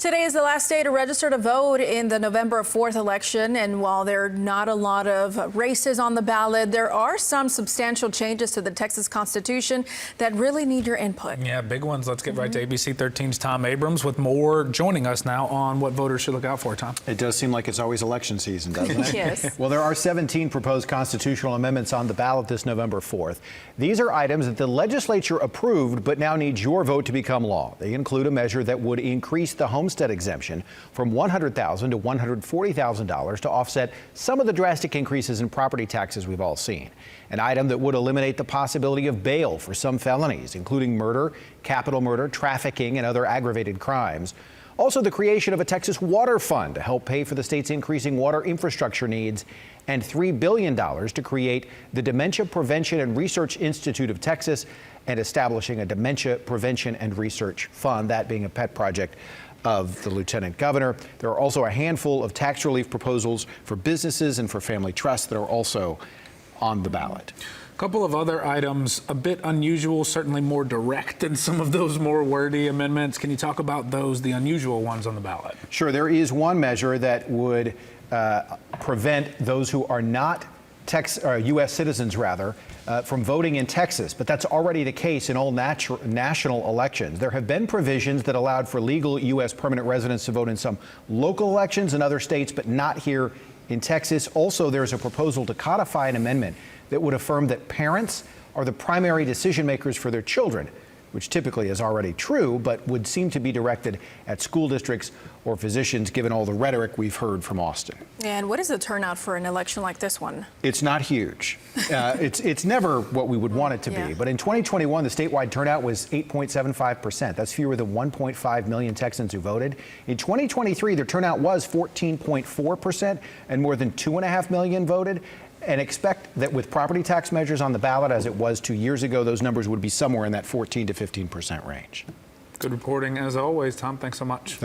Today is the last day to register to vote in the November 4th election, and while there are not a lot of races on the ballot, there are some substantial changes to the Texas Constitution that really need your input. Yeah, big ones. Let's get right to ABC 13's Tom Abrams with more, joining us now on what voters should look out for. Tom. It does seem like it's always election season, doesn't it? Yes. Well, there are 17 proposed constitutional amendments on the ballot this November 4th. These are items that the legislature approved but now needs your vote to become law. They include a measure that would increase the homestead exemption from $100,000 to $140,000 to offset some of the drastic increases in property taxes we've all seen. An item that would eliminate the possibility of bail for some felonies, including murder, capital murder, trafficking, and other aggravated crimes. Also, the creation of a Texas water fund to help pay for the state's increasing water infrastructure needs, and $3 billion to create the Dementia Prevention and Research Institute of Texas and establishing a Dementia Prevention and Research Fund, that being a pet project of the Lieutenant Governor. There are also a handful of tax relief proposals for businesses and for family trusts that are also on the ballot. A couple of other items, a bit unusual, certainly more direct than some of those more wordy amendments. Can you talk about those, the unusual ones on the ballot? Sure. There is one measure that would prevent those who are not U.S. citizens, from voting in Texas, but that's already the case in all national elections. There have been provisions that allowed for legal U.S. permanent residents to vote in some local elections in other states, but not here in Texas. Also, there's a proposal to codify an amendment that would affirm that parents are the primary decision makers for their children, which typically is already true, but would seem to be directed at school districts or physicians, given all the rhetoric we've heard from Austin. And what is the turnout for an election like this one? It's not huge. It's never what we would want it to be. But in 2021, the statewide turnout was 8.75%. That's fewer than 1.5 million Texans who voted. In 2023, their turnout was 14.4%, and more than 2.5 million voted. And expect that with property tax measures on the ballot, as it was 2 years ago, those numbers would be somewhere in that 14 to 15% range. Good reporting as always, Tom. Thanks so much.